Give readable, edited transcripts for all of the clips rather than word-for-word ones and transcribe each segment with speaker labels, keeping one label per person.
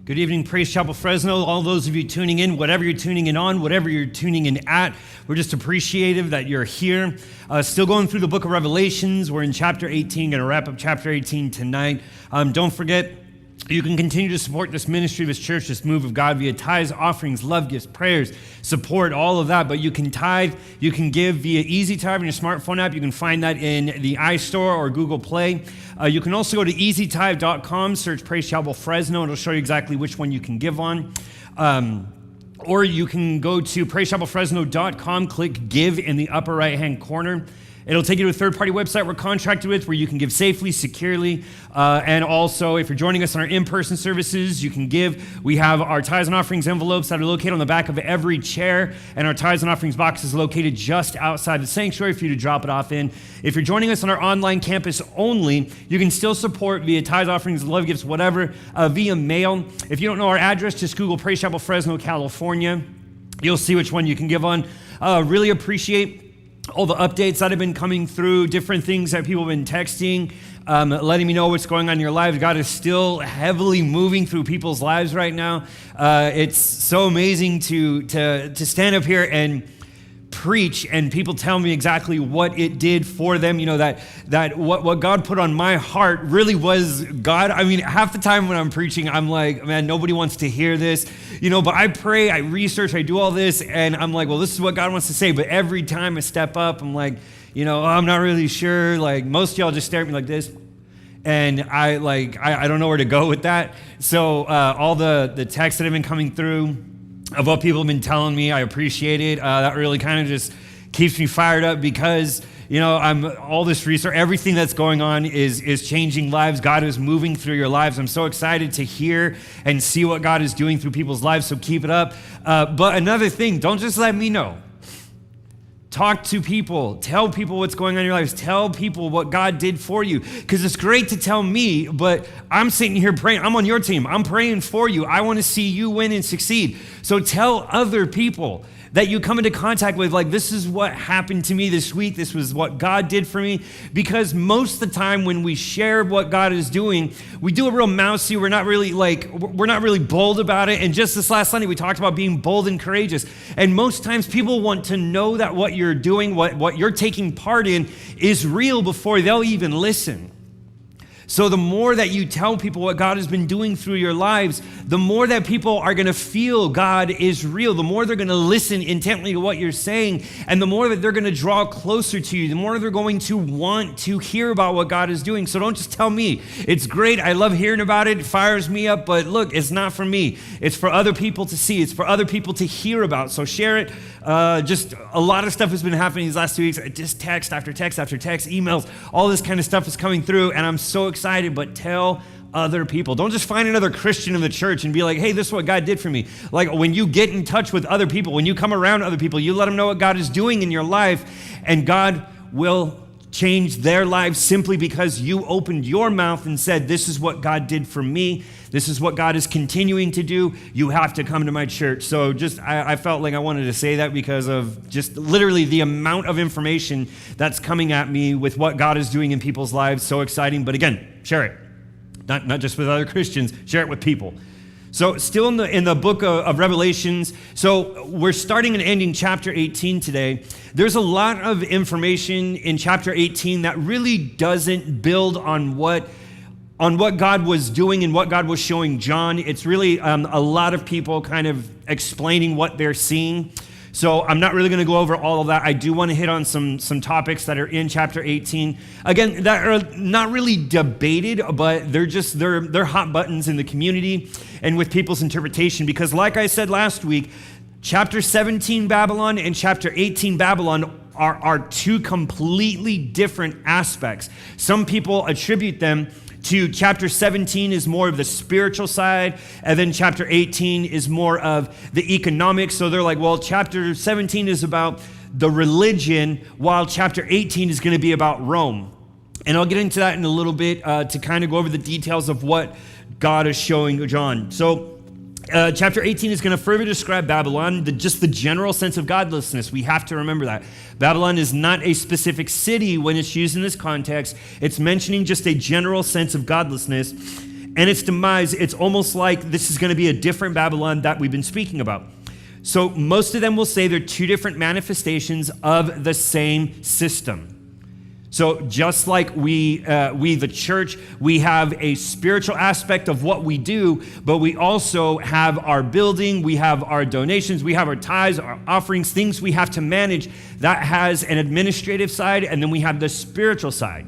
Speaker 1: Good evening, Praise Chapel Fresno. All those of you tuning in, whatever you're tuning in on, whatever you're tuning in at, we're just appreciative that you're here. Still going through the book of Revelations. We're in chapter 18, going to wrap up chapter 18 tonight. Don't forget, you can continue to support this ministry, this church, this move of God via tithes, offerings, love gifts, prayers, support, all of that. But you can tithe, you can give via Easy Tithe on your smartphone app. You can find that in the iStore or Google Play. You can also go to easytithe.com, search Praise Chapel Fresno, and it'll show you exactly which one you can give on. Or you can go to praisechapelfresno.com, click Give in the upper right-hand corner. It'll take you to a third-party website we're contracted with where you can give safely, securely, and also if you're joining us on our in-person services, you can give. We have our tithes and offerings envelopes that are located on the back of every chair, and our tithes and offerings box is located just outside the sanctuary for you to drop it off in. If you're joining us on our online campus only, you can still support via tithes, offerings, love gifts, whatever, via mail. If you don't know our address, just Google Praise Chapel Fresno, California. You'll see which one you can give on. Really appreciate all the updates that have been coming through, different things that people have been texting, letting me know what's going on in your lives. God is still heavily moving through people's lives right now. It's so amazing to stand up here and preach and people tell me exactly what it did for them. You know, that what God put on my heart really was God. I mean, half the time when I'm preaching, I'm like, man, nobody wants to hear this, you know, but I pray, I research, I do all this, and I'm like, well, this is what God wants to say. But every time I step up, I'm like, you know, I'm not really sure. Like, most of y'all just stare at me like this. And I don't know where to go with that. So all the texts that have been coming through of what people have been telling me, I appreciate it. That really kind of just keeps me fired up because, you know, all this research, everything that's going on is changing lives. God is moving through your lives. I'm so excited to hear and see what God is doing through people's lives, so keep it up. But another thing, don't just let me know. Talk to people. Tell people what's going on in your lives. Tell people what God did for you. Because it's great to tell me, but I'm sitting here praying. I'm on your team. I'm praying for you. I want to see you win and succeed. So tell other people that you come into contact with, like, this is what happened to me this week. This was what God did for me. Because most of the time when we share what God is doing, we do it real mousy. We're not really bold about it. And just this last Sunday, we talked about being bold and courageous. And most times people want to know that what you're doing, what you're taking part in is real before they'll even listen. So the more that you tell people what God has been doing through your lives, the more that people are going to feel God is real, the more they're going to listen intently to what you're saying, and the more that they're going to draw closer to you, the more they're going to want to hear about what God is doing. So don't just tell me. It's great. I love hearing about it. It fires me up. But look, it's not for me. It's for other people to see. It's for other people to hear about. So share it. Just a lot of stuff has been happening these last 2 weeks. Just text after text after text, emails, all this kind of stuff is coming through, and I'm so excited. But tell other people. Don't just find another Christian in the church and be like, hey, this is what God did for me. Like, when you get in touch with other people, when you come around other people, you let them know what God is doing in your life, and God will change their lives simply because you opened your mouth and said, this is what God did for me. This is what God is continuing to do. You have to come to my church. So I felt like I wanted to say that because of just literally the amount of information that's coming at me with what God is doing in people's lives. So exciting. But again, share it. Not just with other Christians, share it with people. So still in the book of Revelations, so we're starting and ending chapter 18 today. There's a lot of information in chapter 18 that really doesn't build on what God was doing and what God was showing John. It's really a lot of people kind of explaining what they're seeing. So I'm not really going to go over all of that. I do want to hit on some topics that are in chapter 18. Again, that are not really debated, but they're hot buttons in the community and with people's interpretation. Because like I said last week, chapter 17 Babylon and chapter 18 Babylon are two completely different aspects. Some people attribute them to chapter 17 is more of the spiritual side, and then chapter 18 is more of the economics. So they're like, well, chapter 17 is about the religion, while chapter 18 is going to be about Rome. And I'll get into that in a little bit to kind of go over the details of what God is showing John. So chapter 18 is going to further describe Babylon, just the general sense of godlessness. We have to remember that. Babylon is not a specific city when it's used in this context. It's mentioning just a general sense of godlessness. and its demise, it's almost like this is going to be a different Babylon that we've been speaking about. So most of them will say they're two different manifestations of the same system. So just like we, the church, we have a spiritual aspect of what we do, but we also have our building, we have our donations, we have our tithes, our offerings, things we have to manage. That has an administrative side, and then we have the spiritual side.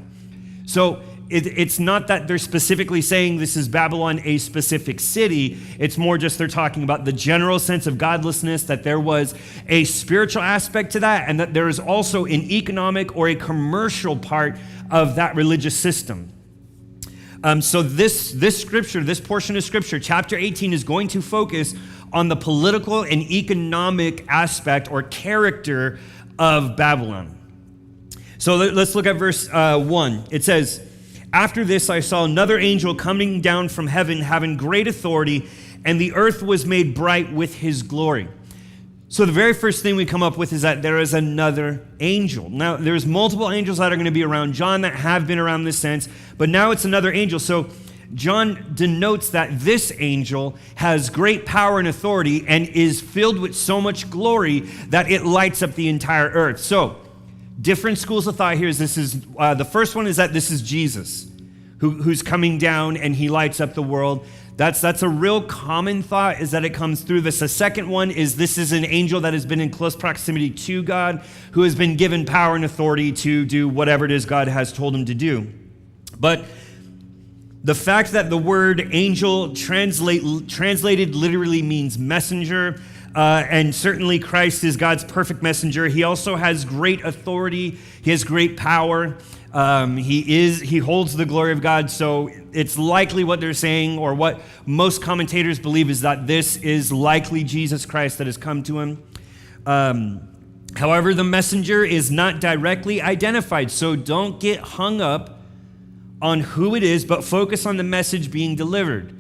Speaker 1: So it's not that they're specifically saying this is Babylon, a specific city. It's more just they're talking about the general sense of godlessness, that there was a spiritual aspect to that, and that there is also an economic or a commercial part of that religious system. So this scripture, this portion of scripture, chapter 18, is going to focus on the political and economic aspect or character of Babylon. So let's look at verse 1. It says, "After this, I saw another angel coming down from heaven, having great authority, and the earth was made bright with his glory." So the very first thing we come up with is that there is another angel. Now, there's multiple angels that are going to be around John that have been around this sense, but now it's another angel. So John denotes that this angel has great power and authority and is filled with so much glory that it lights up the entire earth. So different schools of thought here is the first one is that this is Jesus who's coming down and he lights up the world. That's a real common thought, is that it comes through this. The second one is this is an angel that has been in close proximity to God, who has been given power and authority to do whatever it is God has told him to do. But the fact that the word angel translated literally means messenger, and certainly Christ is God's perfect messenger. He also has great authority. He has great power. He holds the glory of God. So it's likely what they're saying, or what most commentators believe, is that this is likely Jesus Christ that has come to him. However, the messenger is not directly identified. So don't get hung up on who it is, but focus on the message being delivered.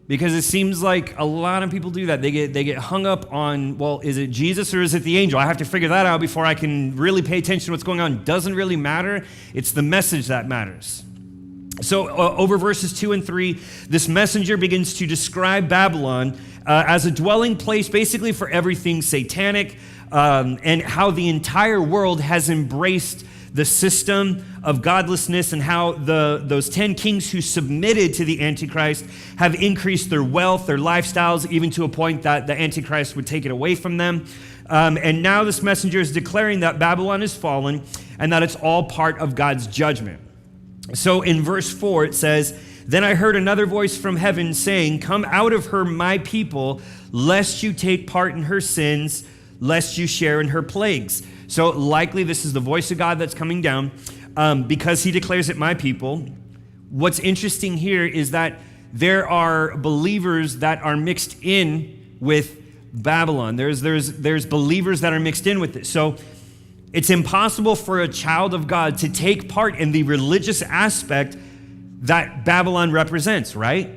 Speaker 1: Because it seems like a lot of people do that. They get hung up on, well, is it Jesus or is it the angel? I have to figure that out before I can really pay attention to what's going on. Doesn't really matter. It's the message that matters. So over verses 2 and 3, this messenger begins to describe Babylon as a dwelling place basically for everything satanic, and how the entire world has embraced the system of godlessness, and how those 10 kings who submitted to the Antichrist have increased their wealth, their lifestyles, even to a point that the Antichrist would take it away from them. And now this messenger is declaring that Babylon is fallen and that it's all part of God's judgment. So in verse 4, it says, "Then I heard another voice from heaven saying, 'Come out of her, my people, lest you take part in her sins, lest you share in her plagues.'" So likely this is the voice of God that's coming down, because he declares it my people. What's interesting here is that there are believers that are mixed in with Babylon. There's believers that are mixed in with it. So it's impossible for a child of God to take part in the religious aspect that Babylon represents, right?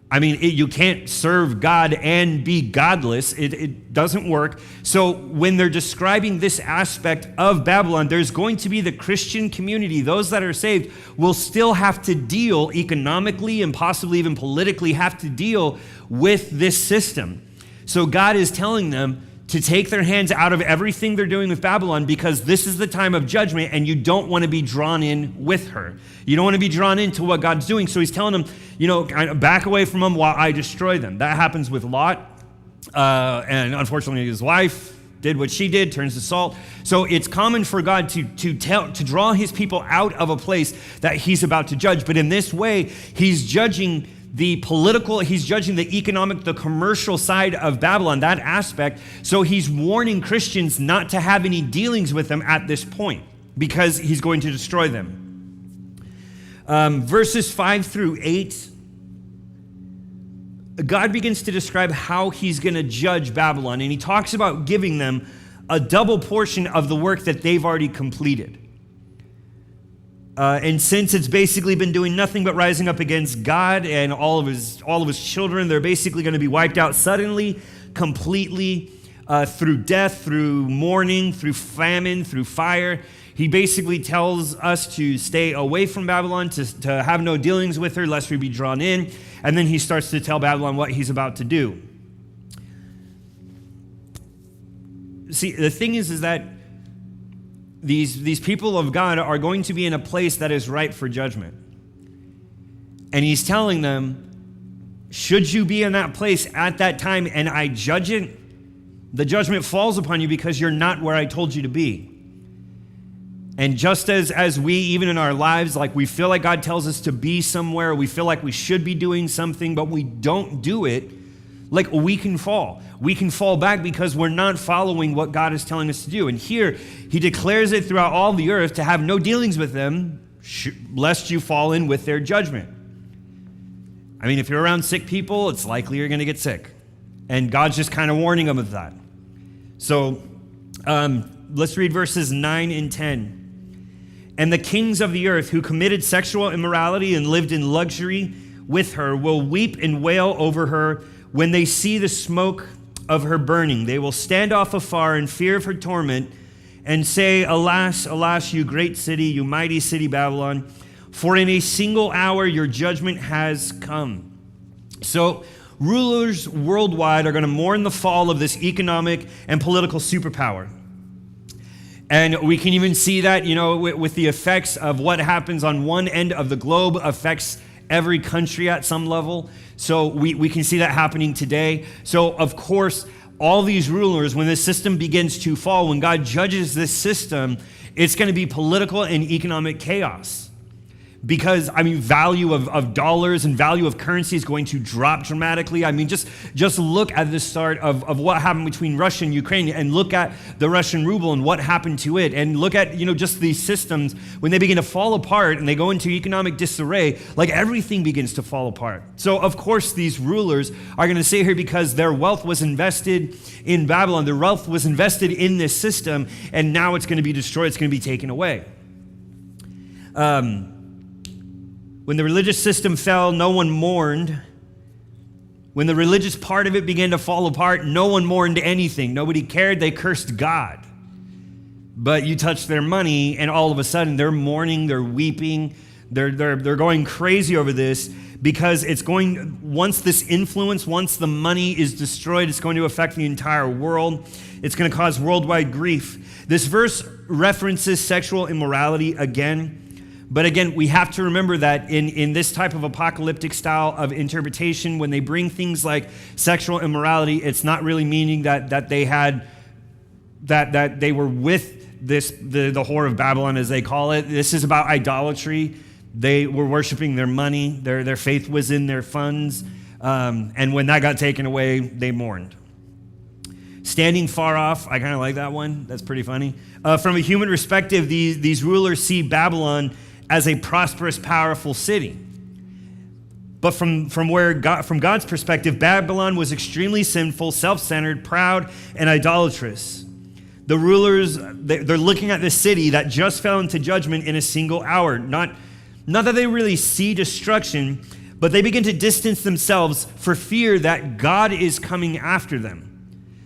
Speaker 1: I mean, you can't serve God and be godless. It doesn't work. So when they're describing this aspect of Babylon, there's going to be the Christian community. Those that are saved will still have to deal economically and possibly even politically have to deal with this system. So God is telling them to take their hands out of everything they're doing with Babylon, because this is the time of judgment and you don't want to be drawn in with her. You don't want to be drawn into what God's doing. So he's telling them, back away from them while I destroy them. That happens with Lot. And unfortunately his wife did what she did, turns to salt. So it's common for God to draw his people out of a place that he's about to judge. But in this way, he's judging the political, he's judging the economic, the commercial side of Babylon, that aspect. So he's warning Christians not to have any dealings with them at this point, because he's going to destroy them. Verses 5 through 8, God begins to describe how he's going to judge Babylon, and he talks about giving them a double portion of the work that they've already completed. And since it's basically been doing nothing but rising up against God and all of his children, they're basically going to be wiped out suddenly, completely, through death, through mourning, through famine, through fire. He basically tells us to stay away from Babylon, to have no dealings with her, lest we be drawn in. And then he starts to tell Babylon what he's about to do. See, the thing is that these people of God are going to be in a place that is ripe for judgment. And he's telling them, should you be in that place at that time and I judge it, the judgment falls upon you because you're not where I told you to be. And just as we, even in our lives, like we feel like God tells us to be somewhere, we feel like we should be doing something, but we don't do it, like we can fall. We can fall back because we're not following what God is telling us to do. And here, he declares it throughout all the earth to have no dealings with them, lest you fall in with their judgment. I mean, if you're around sick people, it's likely you're going to get sick. And God's just kind of warning them of that. So let's read verses 9 and 10. And the kings of the earth who committed sexual immorality and lived in luxury with her will weep and wail over her when they see the smoke of her burning. They will stand off afar in fear of her torment and say, alas, alas, you great city, you mighty city Babylon, for in a single hour your judgment has come. So rulers worldwide are going to mourn the fall of this economic and political superpower. And we can even see that, with the effects of what happens on one end of the globe affects every country at some level. So we can see that happening today. So, of course, all these rulers, when this system begins to fall, when God judges this system, it's going to be political and economic chaos. Because, value of dollars and value of currency is going to drop dramatically. Just look at the start of what happened between Russia and Ukraine and look at the Russian ruble and what happened to it. And look at, just these systems, when they begin to fall apart and they go into economic disarray, like everything begins to fall apart. So, of course, these rulers are going to say here because their wealth was invested in Babylon, their wealth was invested in this system, and now it's going to be destroyed, it's going to be taken away. When the religious system fell, no one mourned. When the religious part of it began to fall apart, no one mourned anything. Nobody cared. They cursed God. But you touch their money, and all of a sudden they're mourning, they're weeping, they're going crazy over this because once this influence, once the money is destroyed, it's going to affect the entire world. It's going to cause worldwide grief. This verse references sexual immorality again. But again, we have to remember that in this type of apocalyptic style of interpretation, when they bring things like sexual immorality, it's not really meaning that they had that they were with the whore of Babylon, as they call it. This is about idolatry. They were worshiping their money. Their faith was in their funds. And when that got taken away, they mourned. Standing far off, I kind of like that one. That's pretty funny. From a human perspective, these rulers see Babylon as a prosperous, powerful city. But from God's perspective, Babylon was extremely sinful, self-centered, proud, and idolatrous. The rulers, they're looking at this city that just fell into judgment in a single hour. Not that they really see destruction, but they begin to distance themselves for fear that God is coming after them.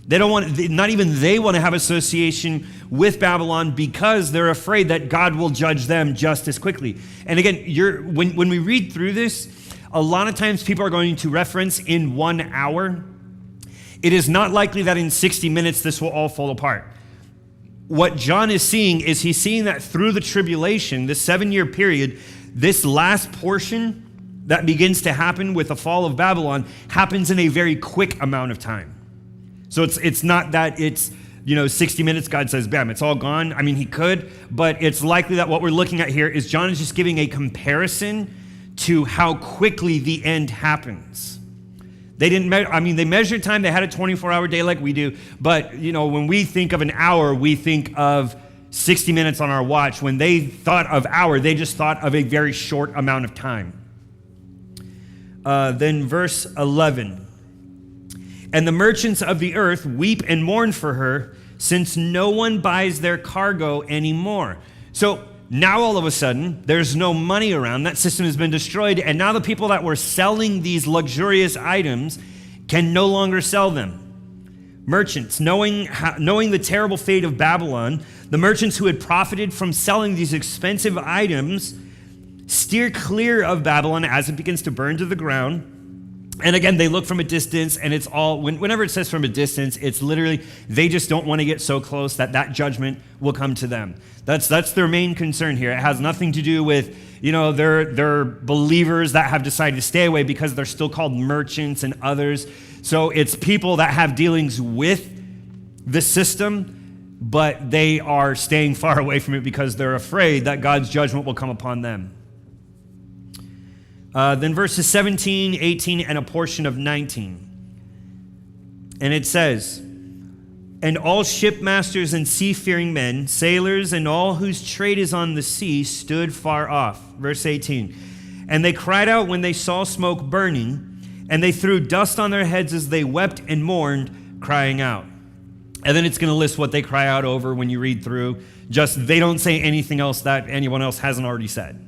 Speaker 1: Not even they want to have association with Babylon because they're afraid that God will judge them just as quickly. And again, when we read through this, a lot of times people are going to reference in 1 hour. It is not likely that in 60 minutes this will all fall apart. What John is seeing is he's seeing that through the tribulation, this 7-year period, this last portion that begins to happen with the fall of Babylon happens in a very quick amount of time. So it's not that it's 60 minutes, God says, bam, it's all gone. He could, but it's likely that what we're looking at here is John is just giving a comparison to how quickly the end happens. They didn't they measured time. They had a 24-hour day like we do, but when we think of an hour, we think of 60 minutes on our watch. When they thought of hour, they just thought of a very short amount of time. Then verse 11. And the merchants of the earth weep and mourn for her, since no one buys their cargo anymore. So now all of a sudden, there's no money around. That system has been destroyed. And now the people that were selling these luxurious items can no longer sell them. Merchants, knowing the terrible fate of Babylon, the merchants who had profited from selling these expensive items steer clear of Babylon as it begins to burn to the ground. And again, they look from a distance, and it's all, whenever it says from a distance, it's literally, they just don't want to get so close that judgment will come to them. That's their main concern here. It has nothing to do with, they're believers that have decided to stay away because they're still called merchants and others. So it's people that have dealings with the system, but they are staying far away from it because they're afraid that God's judgment will come upon them. Then verses 17, 18, and a portion of 19. And it says, "And all shipmasters and seafaring men, sailors, and all whose trade is on the sea stood far off." Verse 18. "And they cried out when they saw smoke burning, and they threw dust on their heads as they wept and mourned, crying out." And then it's going to list what they cry out over when you read through. Just, they don't say anything else that anyone else hasn't already said.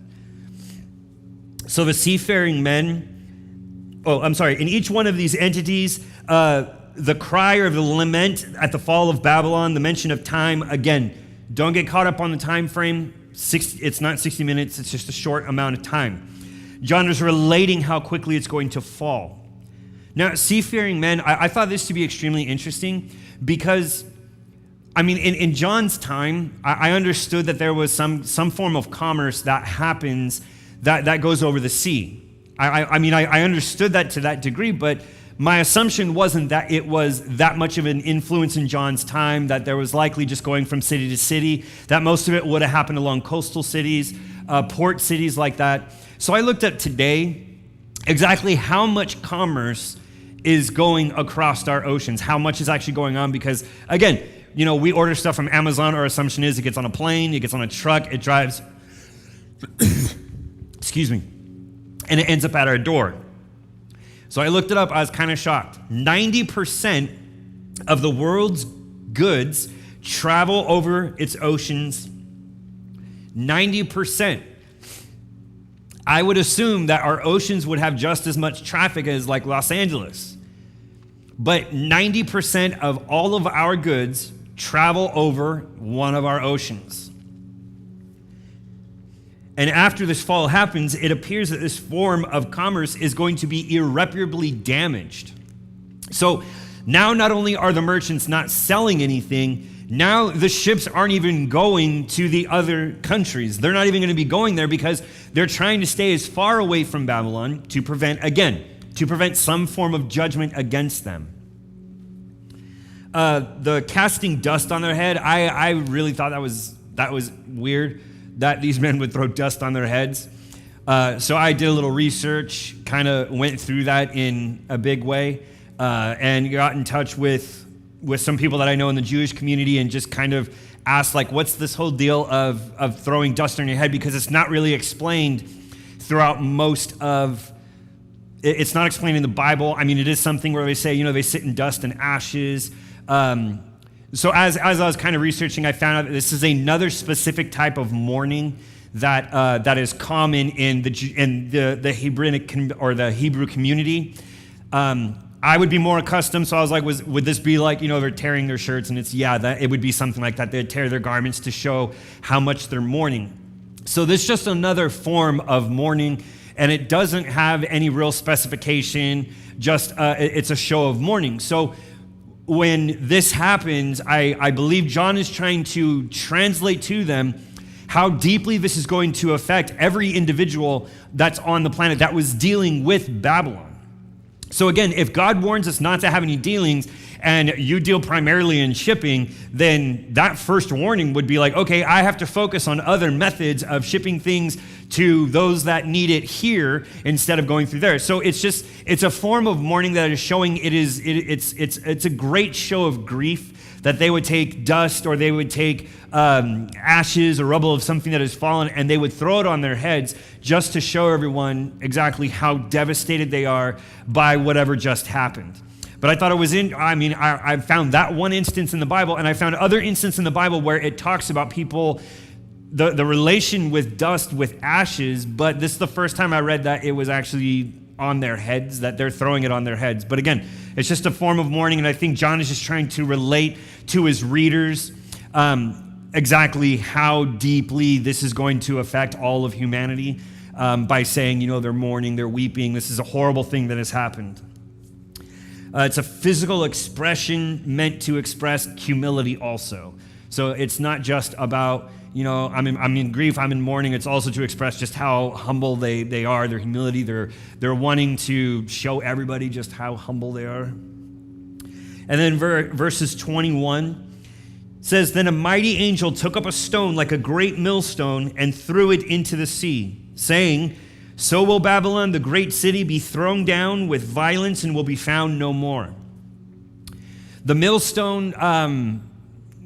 Speaker 1: So the seafaring men, in each one of these entities, the cry or the lament at the fall of Babylon, the mention of time, again, don't get caught up on the time frame. It's not 60 minutes, it's just a short amount of time. John is relating how quickly it's going to fall. Now, seafaring men, I thought this to be extremely interesting because, in John's time, I understood that there was some form of commerce that happens that goes over the sea. I understood that to that degree, but my assumption wasn't that it was that much of an influence in John's time, that there was likely just going from city to city, that most of it would have happened along coastal cities, port cities like that. So I looked at today exactly how much commerce is going across our oceans, how much is actually going on, because again, we order stuff from Amazon. Our assumption is it gets on a plane, it gets on a truck, it drives, excuse me, and it ends up at our door. So I looked it up. I was kind of shocked. 90% of the world's goods travel over its oceans. 90%. I would assume that our oceans would have just as much traffic as like Los Angeles. But 90% of all of our goods travel over one of our oceans. And after this fall happens, it appears that this form of commerce is going to be irreparably damaged. So now not only are the merchants not selling anything, now the ships aren't even going to the other countries. They're not even going to be going there because they're trying to stay as far away from Babylon to prevent some form of judgment against them. The casting dust on their head, I really thought that was weird, that these men would throw dust on their heads. So I did a little research, kind of went through that in a big way, and got in touch with some people that I know in the Jewish community and just kind of asked, like, what's this whole deal of throwing dust on your head? Because it's not really explained throughout most of, it's not explained in the Bible. It is something where they say, they sit in dust and ashes. So as I was kind of researching, I found out that this is another specific type of mourning that is common in the Hebrew community. I would be more accustomed, so I was like, would this be like, they're tearing their shirts, and it would be something like that. They'd tear their garments to show how much they're mourning. So this is just another form of mourning, and it doesn't have any real specification, just it's a show of mourning. So when this happens, I believe John is trying to translate to them how deeply this is going to affect every individual that's on the planet that was dealing with Babylon. So again, if God warns us not to have any dealings and you deal primarily in shipping, then that first warning would be like, okay, I have to focus on other methods of shipping things to those that need it here instead of going through there. So it's a form of mourning that is showing it's a great show of grief, that they would take dust or they would take ashes or rubble of something that has fallen and they would throw it on their heads just to show everyone exactly how devastated they are by whatever just happened. But I thought it was I found that one instance in the Bible, and I found other instances in the Bible where it talks about people, the relation with dust, with ashes, but this is the first time I read that it was actually on their heads, that they're throwing it on their heads. But again, it's just a form of mourning, and I think John is just trying to relate to his readers exactly how deeply this is going to affect all of humanity by saying, they're mourning, they're weeping. This is a horrible thing that has happened. It's a physical expression meant to express humility also. So it's not just about, I'm in grief, I'm in mourning. It's also to express just how humble they are, their humility. They're wanting to show everybody just how humble they are. And then verses 21 says, "Then a mighty angel took up a stone like a great millstone and threw it into the sea, saying, 'So will Babylon, the great city, be thrown down with violence and will be found no more.'" The millstone,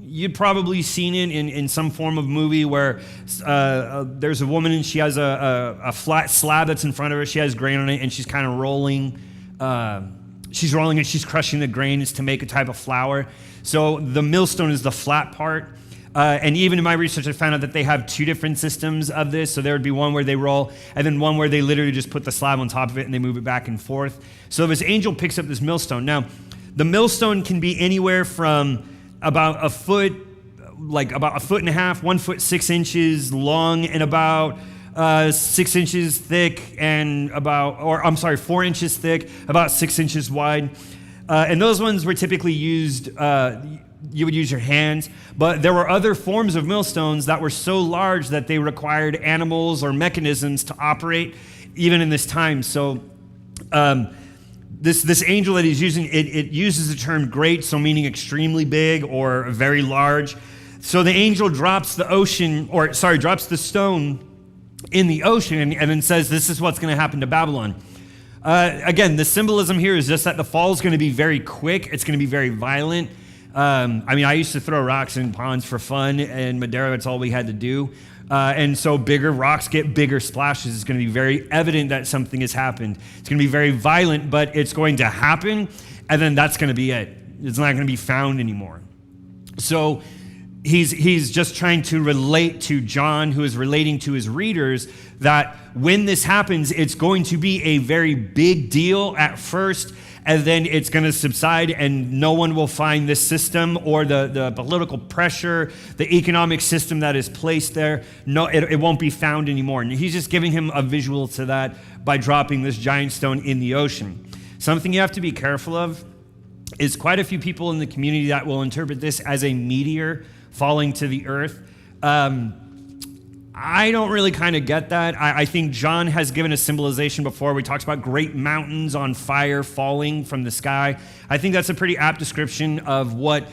Speaker 1: you'd probably seen it in some form of movie where there's a woman and she has a flat slab that's in front of her. She has grain on it and she's kind of rolling. She's rolling and she's crushing the grains to make a type of flour. So the millstone is the flat part. And even in my research, I found out that they have two different systems of this. So there would be one where they roll, and then one where they literally just put the slab on top of it and they move it back and forth. So this angel picks up this millstone. Now, the millstone can be anywhere from about a foot and a half, 1 foot 6 inches long, and about 6 inches thick, and 4 inches thick, about 6 inches wide. And those ones were typically used, you would use your hands, but there were other forms of millstones that were so large that they required animals or mechanisms to operate even in this time. So this angel that he's using, it uses the term great, so meaning extremely big or very large. So the angel drops the stone in the ocean and then says, this is what's going to happen to Babylon. Again, the symbolism here is just that the fall is going to be very quick. It's going to be very violent. I used to throw rocks in ponds for fun, and Madera, that's all we had to do. And so bigger rocks get bigger splashes. It's going to be very evident that something has happened. It's going to be very violent, but it's going to happen, and then that's going to be it. It's not going to be found anymore. So he's just trying to relate to John, who is relating to his readers, that when this happens, it's going to be a very big deal at first, and then it's going to subside, and no one will find this system or the political pressure, the economic system that is placed there. No, it won't be found anymore. And he's just giving him a visual to that by dropping this giant stone in the ocean. Something you have to be careful of is quite a few people in the community that will interpret this as a meteor falling to the earth. I don't really kind of get that. I think John has given a symbolization before. We talked about great mountains on fire falling from the sky. I think that's a pretty apt description of what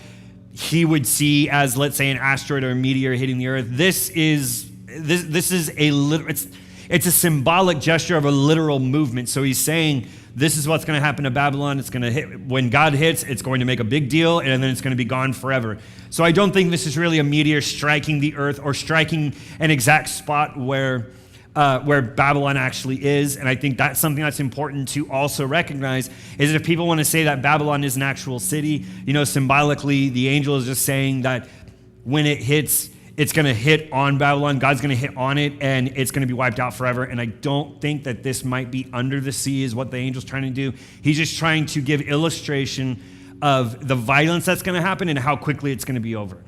Speaker 1: he would see as, let's say, an asteroid or a meteor hitting the earth. This is it's a symbolic gesture of a literal movement. So he's saying, this is what's going to happen to Babylon. It's going to hit, when God hits, it's going to make a big deal, and then it's going to be gone forever. So I don't think this is really a meteor striking the earth or striking an exact spot where Babylon actually is. And I think that's something that's important to also recognize, is that if people want to say that Babylon is an actual city, symbolically, the angel is just saying that when it hits, it's going to hit on Babylon. God's going to hit on it, and it's going to be wiped out forever. And I don't think that this might be under the sea is what the angel's trying to do. He's just trying to give illustration of the violence that's going to happen and how quickly it's going to be over.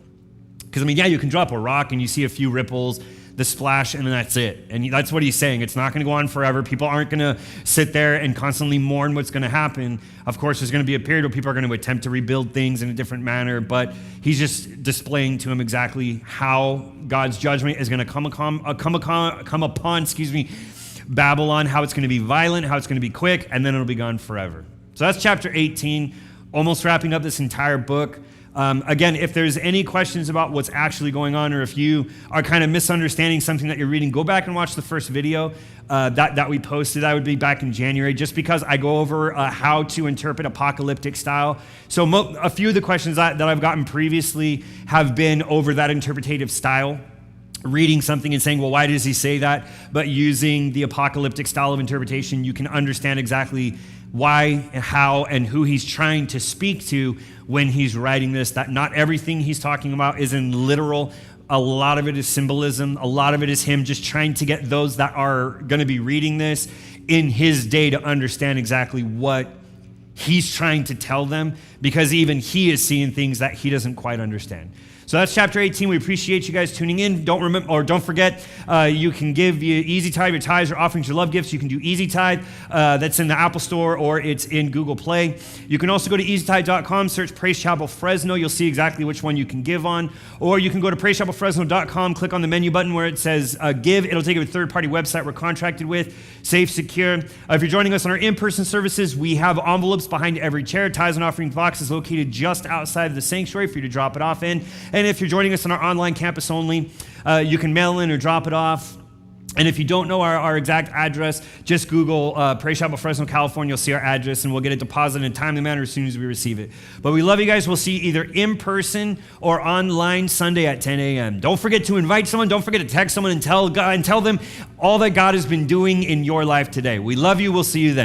Speaker 1: Because, you can drop a rock and you see a few ripples, the splash, and then that's it. And that's what he's saying. It's not going to go on forever. People aren't going to sit there and constantly mourn what's going to happen. Of course, there's going to be a period where people are going to attempt to rebuild things in a different manner, but he's just displaying to him exactly how God's judgment is going to come upon Babylon, how it's going to be violent, how it's going to be quick, and then it'll be gone forever. So that's chapter 18, almost wrapping up this entire book. Again, if there's any questions about what's actually going on, or if you are kind of misunderstanding something that you're reading, go back and watch the first video that we posted. That would be back in January, just because I go over how to interpret apocalyptic style. So a few of the questions that I've gotten previously have been over that interpretative style, reading something and saying, well, why does he say that? But using the apocalyptic style of interpretation, you can understand exactly why, how, and who he's trying to speak to when he's writing this, that not everything he's talking about is in literal. A lot of it is symbolism. A lot of it is him just trying to get those that are going to be reading this in his day to understand exactly what he's trying to tell them, because even he is seeing things that he doesn't quite understand. So that's chapter 18. We appreciate you guys tuning in. Don't forget, you can give Easy Tithe, your tithes or offerings, your love gifts. You can do Easy Tithe. That's in the Apple Store or it's in Google Play. You can also go to easytithe.com, search Praise Chapel Fresno. You'll see exactly which one you can give on. Or you can go to praisechapelfresno.com, click on the menu button where it says give. It'll take you to a third-party website we're contracted with, safe, secure. If you're joining us on our in-person services, we have envelopes behind every chair. Tithes and offering box is located just outside of the sanctuary for you to drop it off in. And if you're joining us on our online campus only, you can mail in or drop it off. And if you don't know our exact address, just Google Praise Chapel Fresno, California. You'll see our address, and we'll get it deposited in a timely manner as soon as we receive it. But we love you guys. We'll see you either in person or online Sunday at 10 a.m. Don't forget to invite someone. Don't forget to text someone and tell them all that God has been doing in your life today. We love you. We'll see you then.